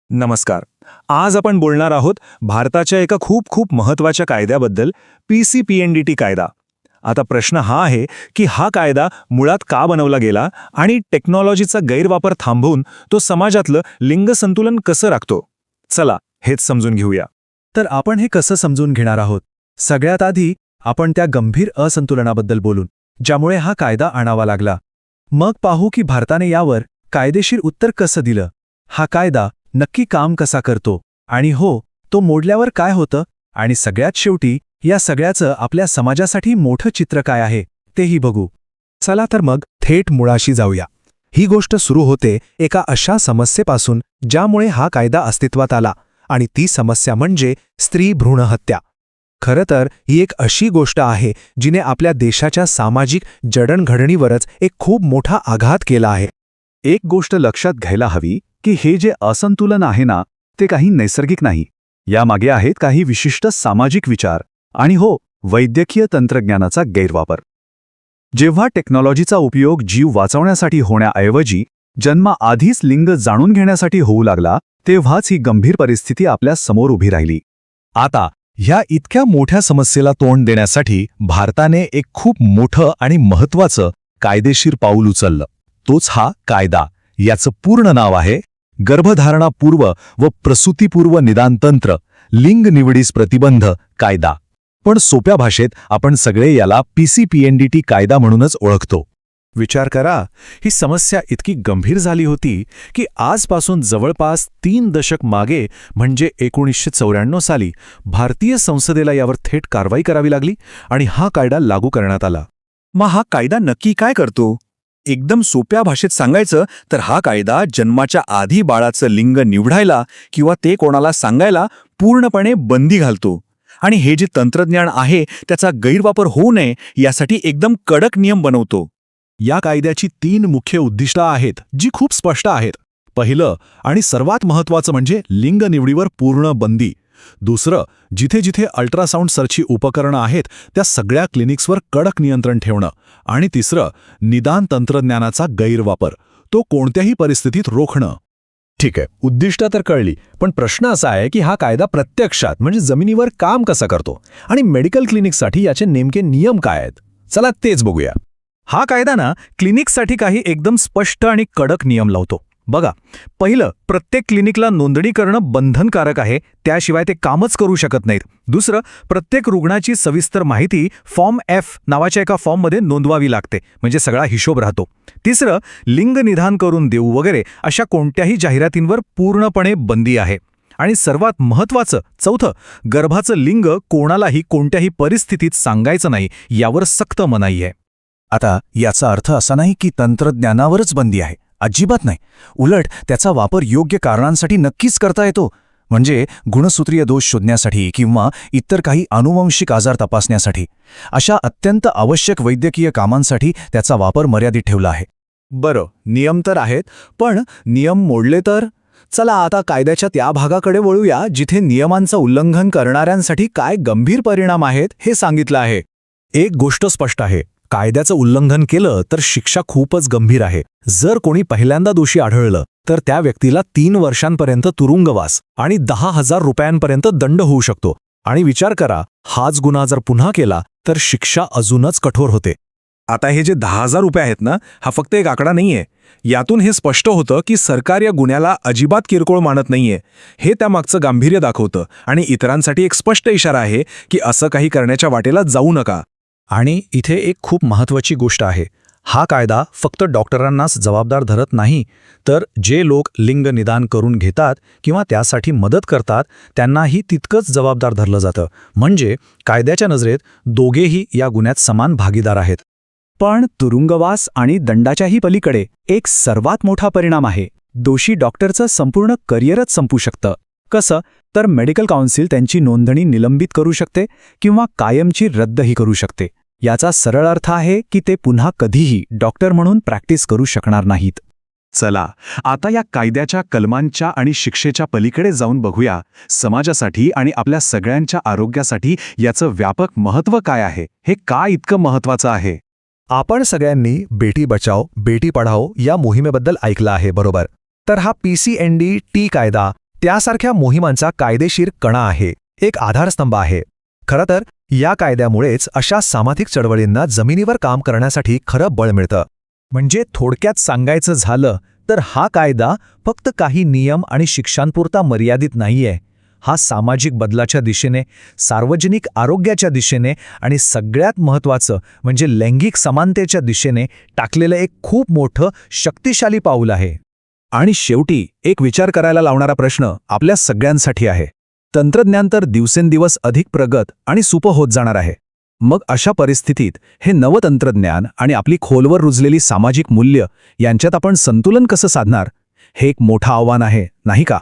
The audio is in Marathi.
नमस्कार. आज आपण बोलणार आहोत भारताच्या एका खूप महत्त्वाच्या कायद्याबद्दल, PCPNDT कायदा. आता प्रश्न हा आहे की हा कायदा मुळात का बनवला गेला आणि टेक्नॉलॉजीचा गैरवापर थांबवून तो समाजातलं लिंग संतुलन कसं राखतो. चला हेच समजून घेऊया. तर आपण हे कसं समजून घेणार आहोत? सगळ्यात आधी आपण त्या गंभीर असंतुलनाबद्दल बोलून, ज्यामुळे हा कायदा आणावा लागला. मग पाहू की भारताने यावर कायदेशीर उत्तर कसं दिलं. हा कायदा नक्की काम कसा करतो आणि तो मोडल्यावर काय होतं, आणि सगळ्यात शेवटी या सगळ्याचं आपल्या समाजासाठी मोठं चित्र काय आहे तेही बघू. चला तर मग थेट मुळाशी जाऊया. ही गोष्ट सुरू होते एका अशा समस्येपासून ज्यामुळे हा कायदा अस्तित्वात आला, आणि ती समस्या म्हणजे स्त्री भ्रूण हत्या. खरं तर ही एक अशी गोष्ट आहे जिने आपल्या देशाच्या सामाजिक जडणघडणीवरच एक खूप मोठा आघात केला आहे. एक गोष्ट लक्षात घ्यायला हवी की हे जे असंतुलन आहे ना, ते काही नैसर्गिक नाही. यामागे आहेत काही विशिष्ट सामाजिक विचार आणि वैद्यकीय तंत्रज्ञानाचा गैरवापर. जेव्हा टेक्नॉलॉजीचा उपयोग जीव वाचवण्यासाठी होण्याऐवजी जन्माआधीच लिंग जाणून घेण्यासाठी होऊ लागला, तेव्हाच ही गंभीर परिस्थिती आपल्या समोर उभी राहिली. आता ह्या इतक्या मोठ्या समस्येला तोंड देण्यासाठी भारताने एक खूप मोठं आणि महत्त्वाचं कायदेशीर पाऊल उचललं. तोच हा कायदा. याचं पूर्ण नाव आहे गर्भधारणापूर्व व प्रसूतीपूर्व निदानतंत्र लिंग निवडीस प्रतिबंध कायदा. पण सोप्या भाषेत आपण सगळे याला PCPNDT कायदा म्हणूनच ओळखतो. विचार करा, ही समस्या इतकी गंभीर झाली होती की आजपासून जवळपास 3 दशक मागे म्हणजे 1994 साली भारतीय संसदेला यावर थेट कारवाई करावी लागली आणि हा कायदा लागू करण्यात आला. मग हा कायदा नक्की काय करतो? एकदम सोप्या भाषेत सांगायचं तर हा कायदा जन्माच्या आधी बाळाचं लिंग निवडायला किंवा ते कोणाला सांगायला पूर्णपणे बंदी घालतो. आणि हे जे तंत्रज्ञान आहे त्याचा गैरवापर होऊ नये यासाठी एकदम कडक नियम बनवतो. या कायद्याची 3 मुख्य उद्दिष्टं आहेत, जी खूप स्पष्ट आहेत. पहिलं आणि सर्वात महत्त्वाचं म्हणजे लिंग निवडीवर पूर्ण बंदी. दुसरं, जिथे जिथे अल्ट्रासाऊंड सर्ची उपकरणं आहेत त्या सगळ्या क्लिनिक्सवर कडक नियंत्रण ठेवणं. आणि तिसरं, निदान तंत्रज्ञानाचा गैरवापर, तो कोणत्याही परिस्थितीत रोखणं. ठीक आहे, उद्दिष्ट तर कळली, पण प्रश्न असा आहे की हा कायदा प्रत्यक्षात म्हणजे जमिनीवर काम कसा करतो, आणि मेडिकल क्लिनिकसाठी याचे नेमके नियम काय आहेत. चला तेच बघूया. हा कायदा ना क्लिनिकसाठी काही एकदम स्पष्ट आणि कडक नियम लावतो. बघा, पहिलं, प्रत्येक क्लिनिकला नोंदणी करणं बंधनकारक आहे, त्याशिवाय ते कामच करू शकत नाहीत. दुसरं, प्रत्येक रुग्णाची सविस्तर माहिती फॉर्म F नावाच्या एका फॉर्ममध्ये नोंदवावी लागते, म्हणजे सगळा हिशोब राहतो. तिसरं, लिंग निदान करून देऊ वगैरे अशा कोणत्याही जाहिरातींवर पूर्णपणे बंदी आहे. आणि सर्वात महत्त्वाचं, चौथं, गर्भाचं लिंग कोणालाही कोणत्याही परिस्थितीत सांगायचं नाही, यावर सक्त मनाई आहे. आता याचा अर्थ असा नाही की तंत्रज्ञानावरच बंदी आहे, अजिबात नाही. उलट त्याचा वापर योग्य कारणांसाठी नक्कीच करता येतो. म्हणजे गुणसूत्रीय दोष शोधण्यासाठी किंवा इतर काही आनुवंशिक आजार तपासण्यासाठी, अशा अत्यंत आवश्यक वैद्यकीय कामांसाठी त्याचा वापर मर्यादित ठेवला आहे. बरं, नियम तर आहेत, पण नियम मोडले तर? चला आता कायद्याच्या त्या भागाकडे वळूया जिथे नियमांचं उल्लंघन करणाऱ्यांसाठी काय गंभीर परिणाम आहेत हे सांगितलं आहे. एक गोष्ट स्पष्ट आहे, कायद्याचं उल्लंघन केलं तर शिक्षा खूपच गंभीर आहे. जर कोणी पहिल्यांदा दोषी आढळलं तर त्या व्यक्तीला 3 वर्षांपर्यंत तुरुंगवास आणि 10,000 रुपयांपर्यंत दंड होऊ शकतो. आणि विचार करा, हाच गुन्हा जर पुन्हा केला तर शिक्षा अजूनच कठोर होते. आता हे जे 10,000 रुपये आहेत ना, हा फक्त एक आकडा नाहीये. यातून हे स्पष्ट होतं की सरकार या गुन्ह्याला अजिबात किरकोळ मानत नाहीये. हे त्यामागचं गांभीर्य दाखवतं आणि इतरांसाठी एक स्पष्ट इशारा आहे की असं काही करण्याच्या वाटेला जाऊ नका. आणि इथे एक खूप महत्त्वाची गोष्ट आहे. हा कायदा फक्त डॉक्टरांनाच जबाबदार धरत नाही, तर जे लोक लिंग निदान करून घेतात किंवा त्यासाठी मदत करतात त्यांनाही तितकंच जबाबदार धरलं जातं. म्हणजे कायद्याच्या नजरेत दोघेही या गुन्ह्यात समान भागीदार आहेत. पण तुरुंगवास आणि दंडाच्याही पलीकडे एक सर्वात मोठा परिणाम आहे. दोषी डॉक्टरचं संपूर्ण करिअरच संपू शकतं. कसं? तर मेडिकल काउन्सिल त्यांची नोंदणी निलंबित करू शकते किंवा कायमची रद्दही करू शकते. याचा सरळ अर्थ आहे की ते पुन्हा कधीही डॉक्टर म्हणून प्रॅक्टिस करू शकणार नाहीत. चला आता या कायद्याच्या कलमांच्या आणि शिक्षेच्या पलीकडे जाऊन बघूया, समाजासाठी आणि आपल्या सगळ्यांच्या आरोग्यासाठी याचं व्यापक महत्त्व काय आहे, हे का इतकं महत्त्वाचं आहे. आपण सगळ्यांनी बेटी बचाओ बेटी पढाओ या मोहिमेबद्दल ऐकलं आहे, बरोबर? तर हा PCNDT कायदा त्यासारख्या मोहिमांचा कायदेशीर कणा आहे, एक आधारस्तंभ आहे. खरं तर या कायद्यामुळेच अशा सामाजिक चळवळींना जमिनीवर काम करण्यासाठी खरं बळ मिळतं. म्हणजे थोडक्यात सांगायचं झालं तर हा कायदा फक्त काही नियम आणि शिक्षांपुरता मर्यादित नाहीये. हा सामाजिक बदलाच्या दिशेने, सार्वजनिक आरोग्याच्या दिशेने आणि सगळ्यात महत्त्वाचं म्हणजे लैंगिक समानतेच्या दिशेने टाकलेलं एक खूप मोठं शक्तिशाली पाऊल आहे. आणि शेवटी एक विचार करायला लावणारा प्रश्न आपल्या सगळ्यांसाठी आहे. तंत्रज्ञान तर दिवसेंदिवस अधिक प्रगत आणि सोपं होत जाणार आहे. मग अशा परिस्थितीत हे नवतंत्रज्ञान आणि आपली खोलवर रुजलेली सामाजिक मूल्य यांच्यात आपण संतुलन कसं साधणार, हे एक मोठं आव्हान आहे, नाही का?